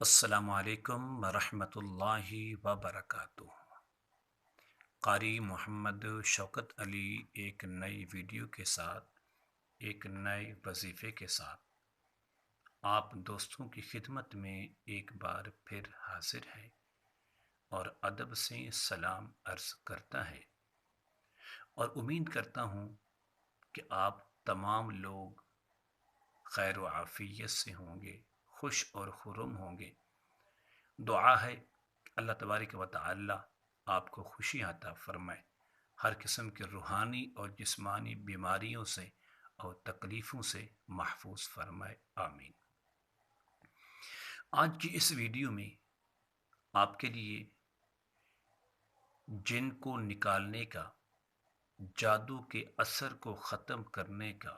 السلام علیکم ورحمۃ اللہ وبرکاتہ۔ قاری محمد شوکت علی ایک نئی ویڈیو کے ساتھ، ایک نئے وظیفے کے ساتھ آپ دوستوں کی خدمت میں ایک بار پھر حاضر ہے اور ادب سے سلام عرض کرتا ہے، اور امید کرتا ہوں کہ آپ تمام لوگ خیر و عافیت سے ہوں گے، خوش اور خرم ہوں گے۔ دعا ہے کہ اللہ تبارک و تعالی آپ کو خوشی عطا فرمائے، ہر قسم کے روحانی اور جسمانی بیماریوں سے اور تکلیفوں سے محفوظ فرمائے، آمین۔ آج کی اس ویڈیو میں آپ کے لیے جن کو نکالنے کا، جادو کے اثر کو ختم کرنے کا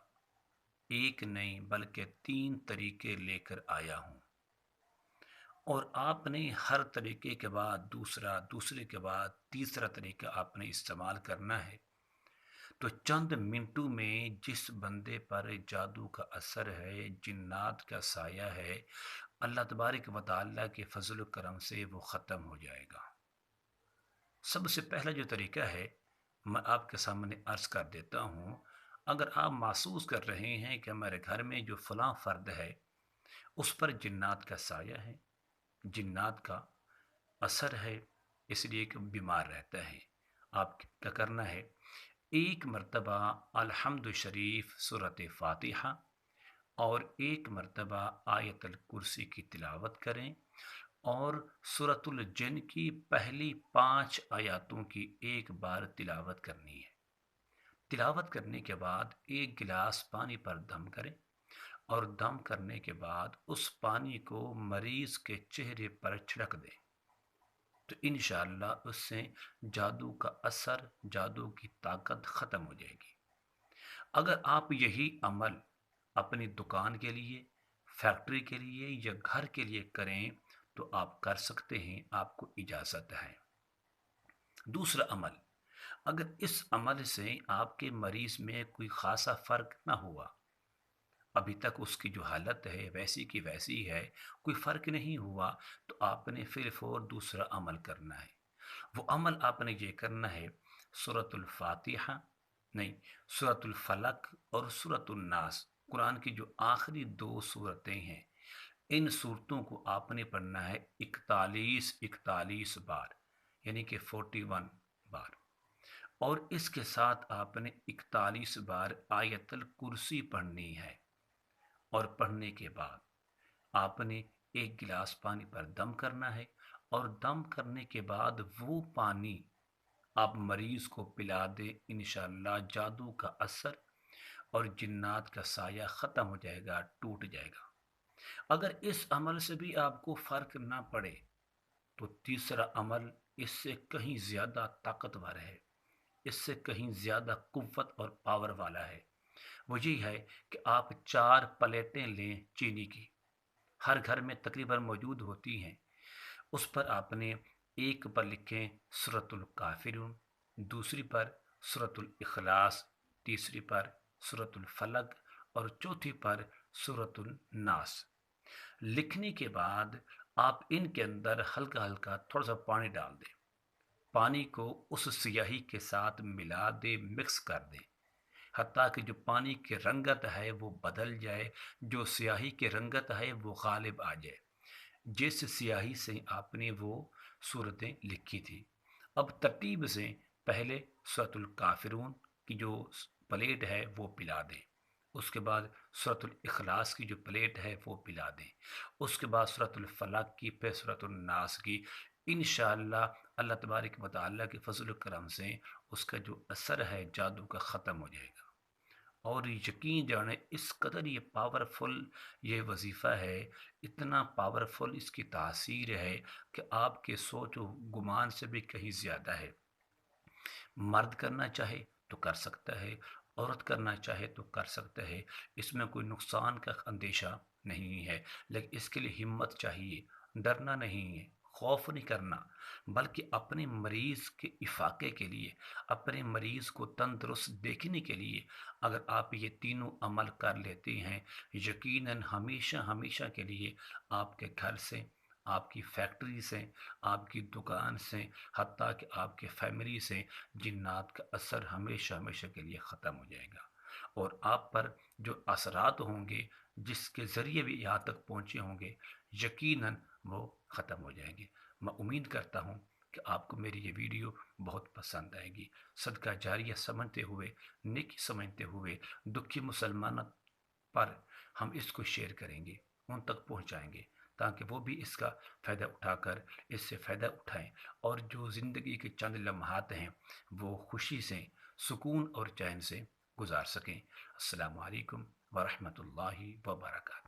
ایک نہیں بلکہ 3 طریقے لے کر آیا ہوں، اور آپ نے ہر طریقے کے بعد دوسرے کے بعد تیسرا طریقہ آپ نے استعمال کرنا ہے، تو چند منٹوں میں جس بندے پر جادو کا اثر ہے، جنات کا سایہ ہے، اللہ تبارک و تعالیٰ کے فضل و کرم سے وہ ختم ہو جائے گا۔ سب سے پہلا جو طریقہ ہے میں آپ کے سامنے عرض کر دیتا ہوں۔ اگر آپ محسوس کر رہے ہیں کہ ہمارے گھر میں جو فلاں فرد ہے اس پر جنات کا سایہ ہے، جنات کا اثر ہے، اس لیے کہ بیمار رہتا ہے، آپ کیا کرنا ہے؟ ایک مرتبہ الحمد شریف سورۃ فاتحہ اور ایک مرتبہ آیت الکرسی کی تلاوت کریں، اور سورۃ الجن کی پہلی 5 آیاتوں کی ایک بار تلاوت کرنی ہے۔ تلاوت کرنے کے بعد ایک گلاس پانی پر دم کریں، اور دم کرنے کے بعد اس پانی کو مریض کے چہرے پر چھڑک دیں، تو انشاءاللہ اس سے جادو کا اثر، جادو کی طاقت ختم ہو جائے گی۔ اگر آپ یہی عمل اپنی دکان کے لیے، فیکٹری کے لیے یا گھر کے لیے کریں تو آپ کر سکتے ہیں، آپ کو اجازت ہے۔ دوسرا عمل، اگر اس عمل سے آپ کے مریض میں کوئی خاصا فرق نہ ہوا، ابھی تک اس کی جو حالت ہے ویسی کی ویسی ہے، کوئی فرق نہیں ہوا، تو آپ نے پھر فور دوسرا عمل کرنا ہے۔ وہ عمل آپ نے یہ کرنا ہے، سورۃ الفاتحہ نہیں، سورۃ الفلق اور سورۃ الناس، قرآن کی جو آخری 2 سورتیں ہیں، ان صورتوں کو آپ نے پڑھنا ہے 41 بار، یعنی کہ 41 بار، اور اس کے ساتھ آپ نے 41 بار آیت الکرسی پڑھنی ہے، اور پڑھنے کے بعد آپ نے ایک گلاس پانی پر دم کرنا ہے، اور دم کرنے کے بعد وہ پانی آپ مریض کو پلا دیں، انشاءاللہ جادو کا اثر اور جنات کا سایہ ختم ہو جائے گا، ٹوٹ جائے گا۔ اگر اس عمل سے بھی آپ کو فرق نہ پڑے تو تیسرا عمل اس سے کہیں زیادہ طاقتور ہے، اس سے کہیں زیادہ قوت اور پاور والا ہے۔ وہ یہ ہے کہ آپ 4 پلیٹیں لیں چینی کی، ہر گھر میں تقریباً موجود ہوتی ہیں، اس پر آپ نے ایک پر لکھیں سورۃ الکافرون، دوسری پر سورۃ الاخلاص، تیسری پر سورۃ الفلق اور چوتھی پر سورۃ الناس۔ لکھنے کے بعد آپ ان کے اندر ہلکا ہلکا تھوڑا سا پانی ڈال دیں، پانی کو اس سیاہی کے ساتھ ملا دیں، مکس کر دیں، حتیٰ کہ جو پانی کی رنگت ہے وہ بدل جائے، جو سیاہی کی رنگت ہے وہ غالب آ جائے، جس سیاہی سے آپ نے وہ صورتیں لکھی تھی۔ اب ترتیب سے پہلے سورۃ الکافرون کی جو پلیٹ ہے وہ پلا دیں، اس کے بعد سورۃ الاخلاص کی جو پلیٹ ہے وہ پلا دیں، اس کے بعد سورۃ الفلق کی، پھر سورۃ الناس کی۔ انشاءاللہ اللہ تبارک و تعالیٰ کے فضل و کرم سے اس کا جو اثر ہے جادو کا ختم ہو جائے گا، اور یقین جانیں اس قدر یہ پاورفل یہ وظیفہ ہے، اتنا پاورفل اس کی تاثیر ہے کہ آپ کے سوچ و گمان سے بھی کہیں زیادہ ہے۔ مرد کرنا چاہے تو کر سکتا ہے، عورت کرنا چاہے تو کر سکتا ہے، اس میں کوئی نقصان کا اندیشہ نہیں ہے، لیکن اس کے لیے ہمت چاہیے، ڈرنا نہیں ہے، خوف نہیں کرنا، بلکہ اپنے مریض کے افاقے کے لیے، اپنے مریض کو تندرست دیکھنے کے لیے اگر آپ یہ تینوں عمل کر لیتے ہیں، یقیناً ہمیشہ ہمیشہ کے لیے آپ کے گھر سے آپ کی فیکٹری سے، آپ کی دکان سے، حتیٰ کہ آپ کے فیملی سے جنات کا اثر ہمیشہ ہمیشہ کے لیے ختم ہو جائے گا، اور آپ پر جو اثرات ہوں گے جس کے ذریعے بھی یہاں تک پہنچے ہوں گے، یقیناً وہ ختم ہو جائیں گے۔ میں امید کرتا ہوں کہ آپ کو میری یہ ویڈیو بہت پسند آئے گی۔ صدقہ جاریہ سمجھتے ہوئے، نیکی سمجھتے ہوئے، دکھی مسلمانوں پر ہم اس کو شیئر کریں گے، ان تک پہنچائیں گے، تاکہ وہ بھی اس کا فائدہ اٹھا کر اس سے فائدہ اٹھائیں، اور جو زندگی کے چند لمحات ہیں وہ خوشی سے، سکون اور چین سے گزار سکیں۔ السلام علیکم ورحمۃ اللہ وبرکاتہ۔